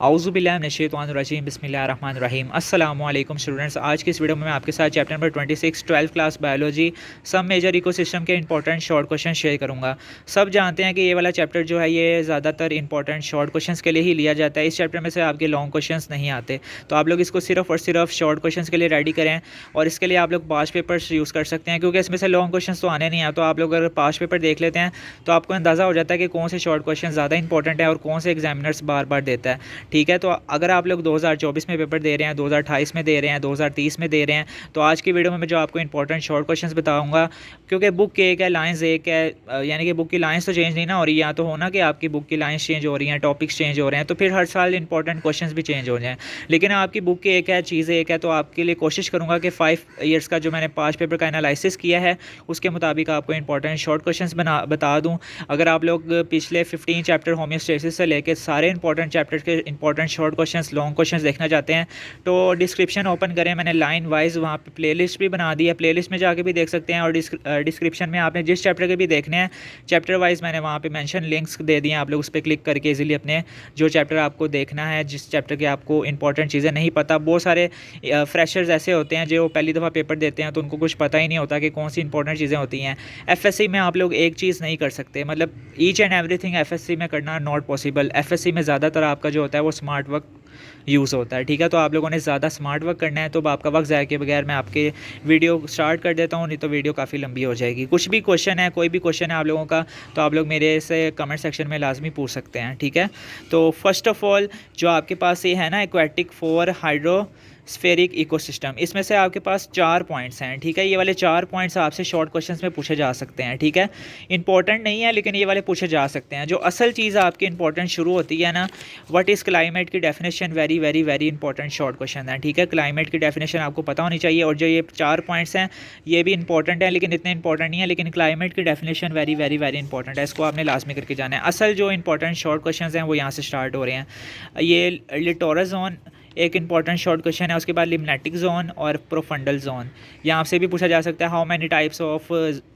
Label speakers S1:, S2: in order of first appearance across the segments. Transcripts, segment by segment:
S1: औज़ुबिल्लाहिमिनश्शैतानिर्रजीम बिस्मिल्लाहिर्रहमानिर्रहीम। अस्सलामु अलैकुम स्टूडेंट्स। आज की इस वीडियो में मैं आपके साथ chapter number 26 12th class biology some major ecosystem के इंपॉर्टेंट शॉर्ट क्वेश्चन शेयर करूंगा। सब जानते हैं कि ये वाला चैप्टर जो है ये ज़्यादातर इंपॉर्टेंट शॉर्ट क्वेश्चंस के लिए ही लिया जाता है। इस चैप्टर में से आपके लॉन्ग क्वेश्चंस नहीं आते, तो आप लोग इसको सिर्फ और सिर्फ शॉर्ट क्वेश्चंस के लिए रेडी करें। और इसके लिए आप लोग पास्ट पेपर्स यूज़ कर सकते हैं, क्योंकि इसमें से लॉन्ग क्वेश्चन तो आने नहीं आते। तो आप लोग अगर पास्ट पेपर देख लेते हैं तो आपको अंदाज़ा हो जाता है कि कौन से शॉर्ट क्वेश्चन ज़्यादा इंपॉर्टेंट है और कौन से एग्जामिनर्स बार बार देता है। ठीक है, तो अगर आप लोग 2024 में पेपर दे रहे हैं, 2028 में दे रहे हैं, 2030 में दे रहे हैं, तो आज की वीडियो में मैं जो आपको इंपॉर्टेंट शॉर्ट क्वेश्चंस बताऊंगा, क्योंकि बुक एक है, लाइंस एक है, यानी कि बुक की लाइंस तो चेंज नहीं ना हो रही है। या तो होना कि आपकी बुक की लाइंस चेंज हो रही हैं, टॉपिक्स चेंज हो रहे हैं, तो फिर हर साल इंपॉर्टेंट क्वेश्चंस भी चेंज हो जाएँ। लेकिन आपकी बुक की एक है, चीज़ एक है, तो आपके लिए कोशिश करूँगा कि 5 ईयर्स का जो मैंने पास्ट पेपर का एनालिसिस किया है उसके मुताबिक आपको इंपॉर्टेंट शॉर्ट क्वेश्चंस बता दूँ। अगर आप लोग पिछले 15 चैप्टर होम्योस्टेसिस से लेकर सारे इंपॉर्टेंट चैप्टर के important short questions long questions देखना चाहते हैं तो डिस्क्रिप्शन ओपन करें। मैंने लाइन वाइज वहाँ पे प्लेलिस्ट भी बना दी है, प्लेलिस्ट में जाके भी देख सकते हैं। और डिस्क्रिप्शन में आपने जिस चैप्टर के भी देखने हैं चैप्टर वाइज मैंने वहाँ पे मेंशन लिंक्स दे दिए हैं। आप लोग उस पर क्लिक करके इजीली अपने जो चैप्टर आपको देखना है, जिस चैप्टर के आपको इंपॉर्टेंट चीज़ें नहीं पता, बहुत सारे फ्रेशर्स ऐसे होते हैं जो पहली दफ़ा पेपर देते हैं तो उनको कुछ पता ही नहीं होता कि कौन सी इंपॉर्टेंट चीज़ें होती हैं। एफएससी में आप लोग एक चीज़ नहीं कर सकते, मतलब ईच एंड एवरीथिंग एफएससी में करना नॉट पॉसिबल। एफएससी में ज़्यादातर आपका जो होता है वो स्मार्ट वर्क यूज़ होता है। ठीक है, तो आप लोगों ने ज़्यादा स्मार्ट वर्क करना है। तो आपका वक्त ज़ाया के बगैर मैं आपके वीडियो स्टार्ट कर देता हूँ, नहीं तो वीडियो काफ़ी लंबी हो जाएगी। कुछ भी क्वेश्चन है, कोई भी क्वेश्चन है आप लोगों का, तो आप लोग मेरे से कमेंट सेक्शन में लाजमी पूछ सकते हैं। ठीक है, तो फर्स्ट ऑफ ऑल जो आपके पास ये है ना, एक्वेटिक फॉर हाइड्रोस्फेरिक इकोसिस्टम, इसमें से आपके पास 4 पॉइंट्स हैं। ठीक है, ये वाले 4 पॉइंट्स आपसे शॉर्ट क्वेश्चंस में पूछे जा सकते हैं। ठीक है, इंपॉर्टेंट नहीं है लेकिन ये वाले पूछे जा सकते हैं। जो असल चीज़ आपकी इंपॉर्टेंट शुरू होती है ना, व्हाट इज़ क्लाइमेट की definition, very very very important short question है। ठीक है, क्लाइमेट की डेफिनेशन आपको पता होनी चाहिए। और जो ये 4 पॉइंट्स हैं ये भी इंपॉर्टेंट है लेकिन इतने इंपॉर्टेंट नहीं है, लेकिन क्लाइमेट की definition very very very important है, इसको आपने लाजमी करके जाना है। असल जो इंपॉर्टेंट शॉर्ट क्वेश्चन हैं वो यहाँ से स्टार्ट हो रहे हैं। ये लिटोरल जोन एक इंपॉर्टेंट शॉर्ट क्वेश्चन है, उसके बाद लिम्नेटिक जोन और प्रोफंडल जोन। यहाँ से भी पूछा जा सकता है how many types of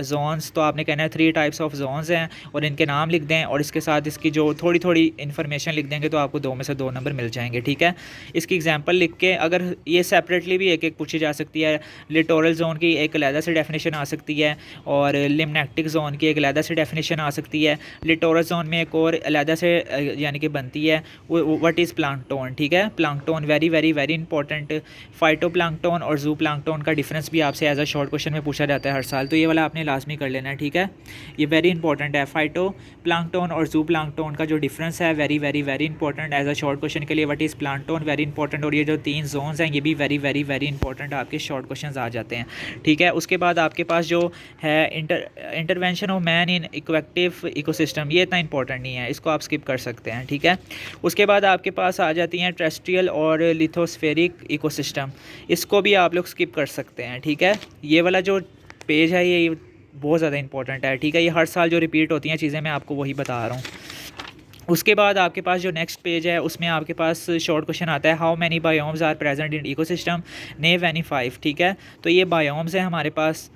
S1: Jones, तो आपने कहना है 3 टाइप्स ऑफ जोन्स हैं और इनके नाम लिख दें और इसके साथ इसकी जो थोड़ी थोड़ी इन्फॉर्मेशन लिख देंगे तो आपको 2 में से 2 नंबर मिल जाएंगे। ठीक है, इसकी एग्जांपल लिख के, अगर ये सेपरेटली भी एक एक पूछी जा सकती है। लिटोरल जोन की एक अलहदा से डेफिनेशन आ सकती है और लिम्नेटिक जोन की एक अलहदा से डेफिनेशन आ सकती है। लिटोरल जोन में एक और अलहदा से यानी कि बनती है, व्हाट इज़ प्लांकटोन। ठीक है, plankton very very very important. Phyto plankton और जू प्लांकटोन का डिफरेंस भी आपसे एज अ शॉर्ट क्वेश्चन में पूछा जाता है हर साल, तो ये वाला आपने लाजमी कर लेना है। ठीक है, ये वेरी इंपॉर्टेंट है। फाइटो प्लांकटोन और जू प्लांकटोन का जो डिफरेंस है very very very important as a short question के लिए। What is plankton, very important. और ये जो 3 जोन्स हैं ये भी वेरी वेरी वेरी इंपॉर्टेंट आपके शॉर्ट क्वेश्चन आ जाते हैं। ठीक है, उसके बाद आपके पास जो है intervention of man in aquatic ecosystem, ये इतना इंपॉर्टेंट नहीं है, इसको आप स्किप कर सकते हैं। ठीक है, उसके बाद आपके पास आ जाती हैं टेरेस्ट्रियल और लिथोस्फेरिक इकोसिस्टम, इसको भी आप लोग स्किप कर सकते हैं। ठीक है, ये वाला जो पेज है ये बहुत ज़्यादा इंपॉर्टेंट है। ठीक है, ये हर साल जो रिपीट होती हैं चीज़ें मैं आपको वही बता रहा हूँ। उसके बाद आपके पास जो नेक्स्ट पेज है उसमें आपके पास शॉर्ट क्वेश्चन आता है how many biomes are present in ecosystem, name any 5। ठीक है, तो ये बायोम्स हैं हमारे पास।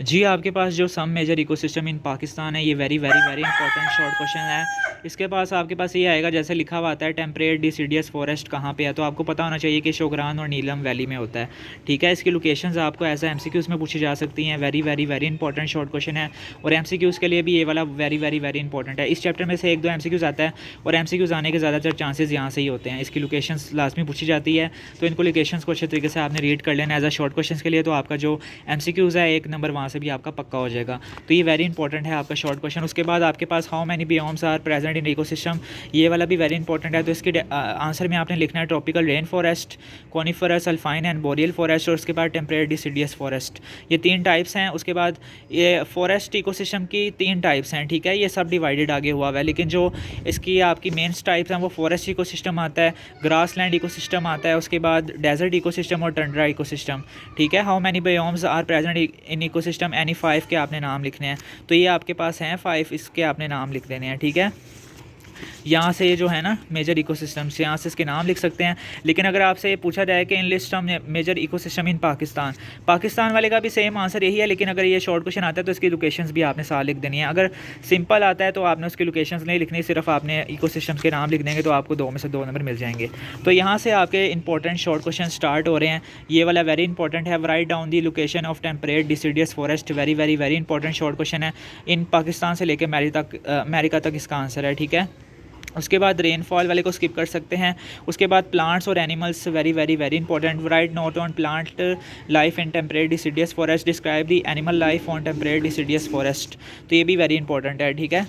S1: जी, आपके पास जो some major ecosystem in Pakistan है ये very very very important short question है। इसके पास आपके पास ये आएगा, जैसे लिखा हुआ आता है टेम्परेट डिसीडियस फॉरेस्ट कहाँ पे है, तो आपको पता होना चाहिए कि शोगरान और नीलम वैली में होता है। ठीक है, इसकी लोकेशंस आपको ऐसा एमसीक्यूज़ में पूछी जा सकती हैं। Very very very important short question है और एमसीक्यूज़ के लिए भी ये वाला वेरी वेरी वेरी इंपॉर्टेंट है। इस चैप्टर में से 1-2 एमसीक्यूज़ आता है और एमसीक्यूज़ आने के ज़्यादातर चांसेस यहाँ से ही होते हैं। इसकी लोकेशंस लाजमी पूछी जाती है, तो इनको लोकेशंस को अच्छे तरीके से आपने रीड कर लेना एज अ शॉर्ट क्वेश्चन के लिए। तो आपका जो एमसीक्यूज़ है 1 नंबर वहाँ से भी आपका पक्का हो जाएगा। तो ये वेरी इंपॉर्टेंट है आपका शॉर्ट क्वेश्चन। उसके बाद आपके पास how many biomes are present in ecosystem, ये वाला भी वेरी इंपॉर्टेंट है। तो इसके आंसर में आपने लिखना है tropical rain forest, coniferous, alpine and boreal forest और उसके बाद टेम्परेट डिसीडियस फॉरेस्ट, ये 3 टाइप्स हैं। उसके बाद ये फॉरेस्ट इकोसिस्टम की 3 टाइप्स हैं। ठीक है, ये सब डिवाइडेड आगे हुआ हुआ है, लेकिन जो इसकी आपकी मेन टाइप्स हैं वो फॉरेस्ट इकोसिस्टम आता है, ग्रास लैंड इकोसिस्टम आता है, उसके बाद डेजर्ट इकोसिस्टम और टंड्रा इकोसिस्टम। ठीक है, how many biomes are present in ecosystem, any 5 के आपने नाम लिखने हैं। तो ये आपके पास हैं 5, इसके आपने नाम लिख देने हैं। ठीक है, यहाँ से जो है ना मेजर इकोसिस्टम्स, यहाँ से इसके नाम लिख सकते हैं। लेकिन अगर आपसे पूछा जाए कि in list of major ecosystem in Pakistan, Pakistan वाले का भी सेम आंसर यही है, लेकिन अगर ये शॉर्ट क्वेश्चन आता है तो इसकी लोकेशंस भी आपने साथ लिख देनी है। अगर सिंपल आता है तो आपने उसकी लोकेशंस नहीं लिखनी, सिर्फ आपने इकोसिस्टम्स के नाम लिख देंगे तो आपको 2 में से 2 नंबर मिल जाएंगे। तो यहाँ से आपके इंपॉर्टेंट शॉर्ट क्वेश्चन स्टार्ट हो रहे हैं। ये वाला वेरी इंपॉर्टेंट है, write down the location of temperate deciduous forest. Very very very important short question है। इन पाकिस्तान से लेकर अमेरिका तक इसका आंसर है, ठीक है। उसके बाद रेनफॉल वाले को स्किप कर सकते हैं। उसके बाद प्लांट्स और animals, very very very important. Right note on plant life in temperate deciduous forest, describe the animal life on temperate deciduous forest. तो ये भी वेरी इंपॉर्टेंट है, ठीक है।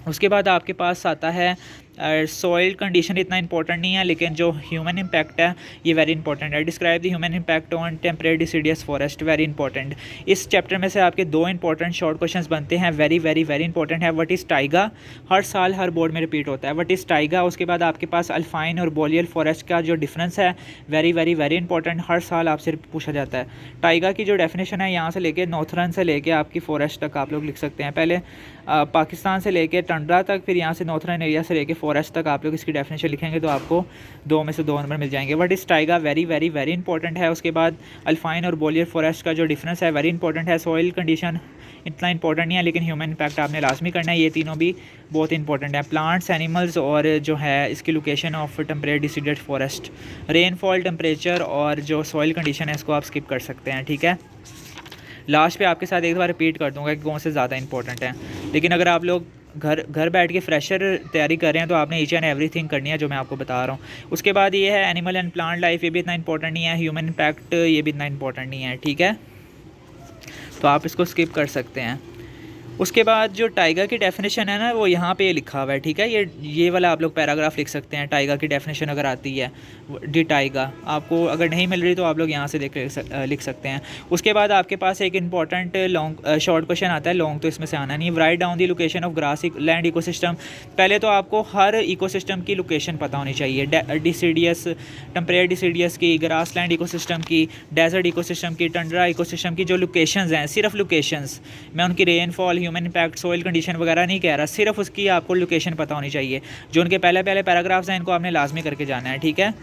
S1: उसके बाद आपके पास आता है सॉइल कंडीशन, इतना इंपॉर्टेंट नहीं है, लेकिन जो ह्यूमन इम्पैक्ट है ये वेरी इंपॉर्टेंट है। Describe the human impact on temperate deciduous forest, very important. इस चैप्टर में से आपके 2 इंपॉर्टेंट शॉर्ट क्वेश्चंस बनते हैं, वेरी वेरी वेरी इंपॉर्टेंट है। व्हाट इज़ टाइगा, हर साल हर बोर्ड में रिपीट होता है, व्हाट इज़ टाइगा। उसके बाद आपके पास अल्फाइन और बोलियल फॉरेस्ट का जो डिफरेंस है, वेरी वेरी वेरी इंपॉर्टेंट, हर साल आपसे पूछा जाता है। टाइगा की जो डेफिनेशन है, यहाँ से लेके नॉर्थर्न से लेके आपकी फॉरेस्ट तक आप लोग लिख सकते हैं। पहले पाकिस्तान से लेके टंडरा तक, फिर यहाँ से नॉर्थर्न एरिया से लेके फॉरेस्ट तक आप लोग इसकी डेफिनेशन लिखेंगे तो आपको 2 में से 2 नंबर मिल जाएंगे। What is Tyga, very very very important है। उसके बाद अल्फाइन और बोलियर फॉरेस्ट का जो डिफरेंस है, वेरी इंपॉर्टेंट है। सॉइल कंडीशन इतना इंपॉर्टेंट नहीं है, लेकिन ह्यूमन इम्पैक्ट आपने लाजमी करना है, ये तीनों भी बहुत इंपॉर्टेंट है। प्लांट्स, एनिमल्स और जो है इसकी location of temperate diseased forest, rainfall, temperature और जो सॉइल कंडीशन है इसको आप स्किप कर सकते हैं, ठीक है। लास्ट पे आपके साथ एक बार रिपीट कर दूंगा कि कौन से ज़्यादा इंपॉर्टेंट हैं। लेकिन अगर आप लोग घर बैठ के फ्रेशर तैयारी कर रहे हैं तो आपने ईच एंड एवरीथिंग करनी है जो मैं आपको बता रहा हूँ। उसके बाद ये है एनिमल एंड प्लांट लाइफ, ये भी इतना इंपॉर्टेंट नहीं है। ह्यूमन इम्पैक्ट ये भी इतना इंपॉर्टेंट नहीं है, ठीक है, तो आप इसको स्किप कर सकते हैं। उसके बाद जो टाइगर की डेफिनेशन है ना, वो यहाँ पे लिखा हुआ है, ठीक है। ये वाला आप लोग पैराग्राफ लिख सकते हैं। टाइगर की डेफिनेशन अगर आती है, डी टाइगर, आपको अगर नहीं मिल रही तो आप लोग यहाँ से लिख सकते हैं। उसके बाद आपके पास एक इंपॉर्टेंट लॉन्ग शॉर्ट क्वेश्चन आता है, लॉन्ग तो इसमें से आना नहीं। Write down the location of grass land ecosystem. पहले तो आपको हर इकोसिस्टम की लोकेशन पता होनी चाहिए, डिसीडियस, टेम्परेट डिसीडियस की, ग्रास लैंड इकोसिस्टम की, डेजर्ट इकोसिस्टम की, टंड्रा इकोसिस्टम की जो लोकेशंस हैं, सिर्फ लोकेशंस, मैं उनकी rainfall, human impact, soil condition वगैरह नहीं कह रहा, सिर्फ उसकी आपको लोकेशन पता होनी चाहिए। जो उनके पहले पैराग्राफ्स हैं इनको आपने लाजमी करके जाना है, ठीक है।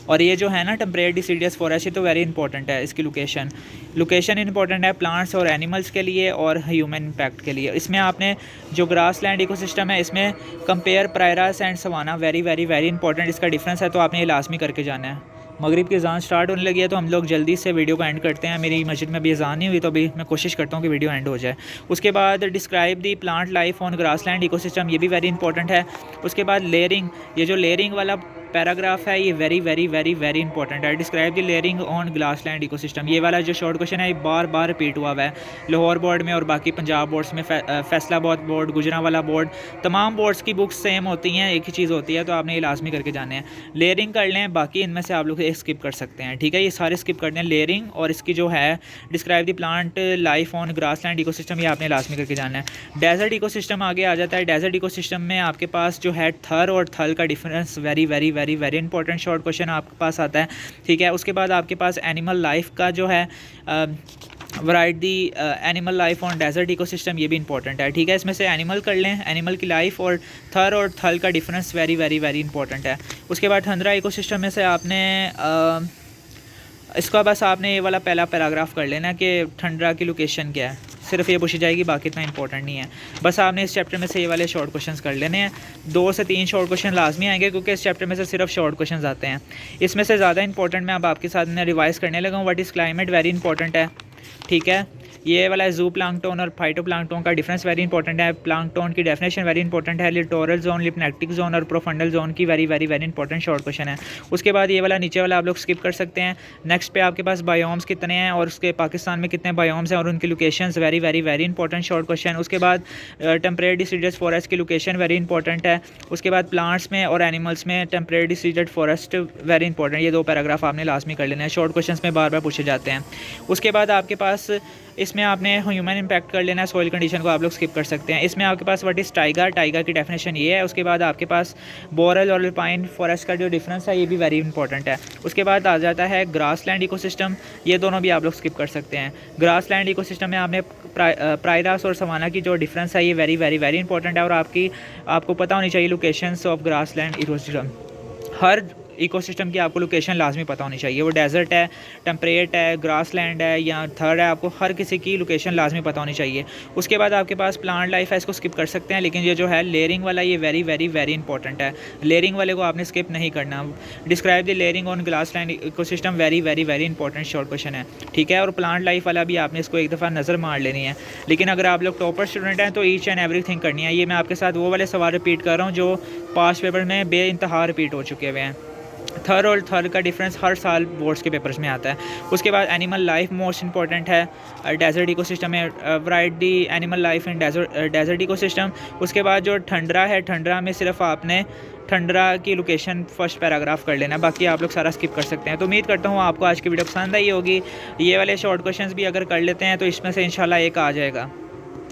S1: और ये जो है ना टेम्परेट डिसीडियस फॉरेस्ट, तो वेरी इंपॉर्टेंट है, इसकी लोकेशन इंपॉर्टेंट है प्लांट्स और एनिमल्स के लिए और ह्यूमन इम्पैक्ट के लिए। इसमें आपने जो ग्रास लैंड इकोसिस्टम है इसमें compare prairies and savanna, very very very important, इसका डिफरेंस है, तो आपने ये लाजमी करके जाना है। मगरिब की अज़ान स्टार्ट होने लगी है तो हम लोग जल्दी से वीडियो को एंड करते हैं। मेरी मस्जिद में अभी अज़ान नहीं हुई तो अभी मैं कोशिश करता हूँ कि वीडियो एंड हो जाए। उसके बाद describe the plant life on grassland ecosystem, ये भी वेरी इंपॉर्टेंट है। उसके बाद लेयरिंग, ये जो लेयरिंग वाला पैराग्राफ है ये very very very very important है। Describe the layering on grassland ecosystem, ये वाला जो शॉर्ट क्वेश्चन है ये बार बार रिपीट हुआ है लाहौर बोर्ड में और बाकी पंजाब बोर्ड्स में, फैसलाबाद बोर्ड, गुजरांवाला बोर्ड, तमाम बोर्ड्स की बुक्स सेम होती हैं, एक ही चीज़ होती है, तो आपने ये लाजमी करके जाने हैं। लेयरिंग कर लें, बाकी इनमें से आप लोग स्किप कर सकते हैं, ठीक है, ये सारे स्किप कर दें। लेयरिंग और इसकी जो है describe the plant life on grassland ecosystem, ये आपने लाजमी करके जाना है। डेजर्ट इकोसिस्टम आगे आ जाता है। डेजर्ट इकोसिस्टम में आपके पास जो है थर और थल का difference, very very very very important short question आपके पास आता है, ठीक है। उसके बाद आपके पास एनिमल लाइफ का जो है write the animal life on desert ecosystem, ये भी इंपॉर्टेंट है, ठीक है। इसमें से एनिमल कर लें, एनिमल की लाइफ और थल का difference very very very important है। उसके बाद टंड्रा इकोसिस्टम में से आपने इसका बस आपने ये वाला पहला पैराग्राफ कर लेना कि टंड्रा की लोकेशन क्या है, सिर्फ ये पूछी जाएगी, बाकी इतना इंपॉर्टेंट नहीं है। बस आपने इस चैप्टर में से ये वाले शॉर्ट क्वेश्चंस कर लेने हैं। 2 से 3 शॉर्ट क्वेश्चन लाजमी आएंगे क्योंकि इस चैप्टर में से सिर्फ शॉर्ट क्वेश्चंस आते हैं। इसमें से ज़्यादा इंपॉर्टेंट मैं अब आपके साथ में रिवाइज़ करने लगा हूँ। What is climate, very important है, ठीक है। ये वाला जू प्लांक्टोन और फाइटोप्लांक्टोन का डिफरेंस वेरी इंपॉर्टेंट है। प्लांक्टोन की डेफिनेशन वेरी इंपॉर्टेंट है। लिटोरल जोन, लिप्नेक्टिक जोन और प्रोफंडल जोन की very very very important short question है। उसके बाद ये वाला नीचे वाला आप लोग स्किप कर सकते हैं। नेक्स्ट पे आपके पास बायोम्स कितने हैं और उसके पाकिस्तान में कितने बायोम्स हैं और उनकी locations, very very very important short question. उसके बाद टेम्परेट डिसीडेड फॉरेस्ट की लोकेशन वेरी इंपॉर्टेंट है। उसके बाद प्लांट्स में और एनिमल्स में temperate diseased forest very important, ये 2 पैराग्राफ आपने लाजमी कर लेना है, शॉर्ट क्वेश्चन में बार बार पूछे जाते हैं। उसके बाद आपके पास इस इसमें आपने ह्यूमन इम्पैक्ट कर लेना है, सॉइल कंडीशन को आप लोग स्किप कर सकते हैं। इसमें आपके पास व्हाट इज़ टाइगर, टाइगर की डेफिनेशन ये है। उसके बाद आपके पास बोरल और अल्पाइन फॉरेस्ट का जो डिफरेंस है ये भी वेरी इंपॉर्टेंट है। उसके बाद आ जाता है ग्रासलैंड इकोसिस्टम, ये दोनों भी आप लोग स्किप कर सकते हैं। ग्रासलैंड इकोसिस्टम में आपने प्रायरास और सवाना की जो डिफरेंस है ये वेरी वेरी वेरी इंपॉर्टेंट है, और आपको पता होनी चाहिए locations of grassland ecosystem. Her ecosystem की आपको लोकेशन लाजमी पता होनी चाहिए, वो डेजर्ट है, टेम्परेट है, ग्रासलैंड है या थर्ड है, आपको हर किसी की लोकेशन लाजमी पता होनी चाहिए। उसके बाद आपके पास प्लांट लाइफ है, इसको स्किप कर सकते हैं, लेकिन ये जो है लेयरिंग वाला ये वेरी वेरी वेरी इंपॉर्टेंट है। लेयरिंग वाले को आपने स्किप नहीं करना। Describe the layering on grassland ecosystem, very very very important short question है, ठीक है। और प्लांट लाइफ वाला भी आपने इसको एक दफ़ा नज़र मार लेनी है। लेकिन अगर आप लोग टॉपर स्टूडेंट हैं तो ईच एंड एवरीथिंग करनी है। ये मैं आपके साथ वो वाले सवाल रिपीट कर रहा हूँ जो पास्ट पेपर में बेइंतहा रिपीट हो चुके हुए हैं। थर्ड और थर्ड का डिफरेंस हर साल बोर्ड्स के पेपर्स में आता है। उसके बाद एनिमल लाइफ मोस्ट इंपॉर्टेंट है। डेजर्ट इकोसिस्टम में variety animal life in desert ecosystem. उसके बाद जो ठंडरा है, ठंडरा में सिर्फ आपने ठंडरा की लोकेशन फर्स्ट पैराग्राफ कर लेना, बाकी आप लोग सारा स्किप कर सकते हैं। तो उम्मीद करता हूँ आपको आज की वीडियो पसंद आई होगी। ये वाले शॉर्ट क्वेश्चंस भी अगर कर लेते हैं तो इसमें से इंशाल्लाह एक आ जाएगा।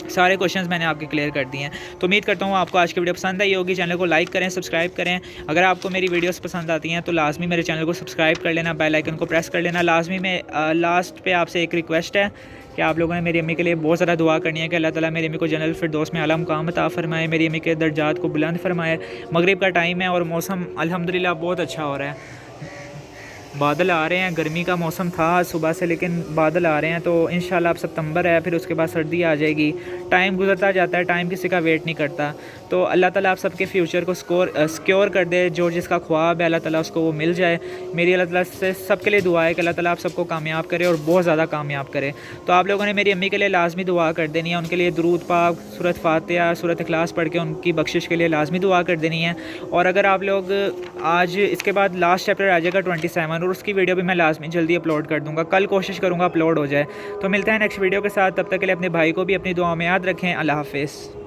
S1: सारे क्वेश्चंस मैंने आपके क्लियर कर दिए हैं। तो उम्मीद करता हूँ आपको आज की वीडियो पसंद आई होगी। चैनल को लाइक करें, सब्सक्राइब करें। अगर आपको मेरी वीडियोस पसंद आती हैं तो लाजमी मेरे चैनल को सब्सक्राइब कर लेना, बेल आइकन को प्रेस कर लेना। लाजमी में लास्ट पे आपसे एक रिक्वेस्ट है कि आप लोगों ने मेरी अम्मी के लिए बहुत ज़्यादा दुआ करनी है कि अल्लाह ताला मेरी अम्मी को जन्नतुल फिरदौस में आला मुकाम अता फरमाए, मेरी अम्मी के दर्जात को बुलंद फरमाए। मगरिब का टाइम है और मौसम अल्हम्दुलिल्लाह बहुत अच्छा हो रहा है। बादल आ रहे हैं, गर्मी का मौसम था सुबह से, लेकिन बादल आ रहे हैं। तो इंशाल्लाह अब सितंबर है, फिर उसके बाद सर्दी आ जाएगी। टाइम गुजरता जाता है, टाइम किसी का वेट नहीं करता। तो अल्लाह ताला आप सबके फ्यूचर को सिक्योर कर दे। जो जिसका ख्वाब है अल्लाह ताला उसको वो मिल जाए। मेरी अल्लाह ताला से सबके लिए दुआ है कि अल्लाह ताला आप सबको कामयाब करे और बहुत ज़्यादा कामयाब करे। तो आप लोगों ने मेरी अम्मी के लिए लाजमी दुआ कर देनी है, उनके लिए दुरूद पाक, सूरत फातिहा, सूरत इखलास पढ़ के उनकी बख्शिश के लिए लाजमी दुआ कर देनी है। और अगर आप लोग आज इसके बाद लास्ट चैप्टर आ जाएगा 27 और उसकी वीडियो भी मैं लाजमी जल्दी अपलोड कर दूंगा। कल कोशिश करूंगा अपलोड हो जाए। तो मिलते हैं नेक्स्ट वीडियो के साथ, तब तक के लिए अपने भाई को भी अपनी दुआओं में याद रखें। अल्लाह हाफिज़।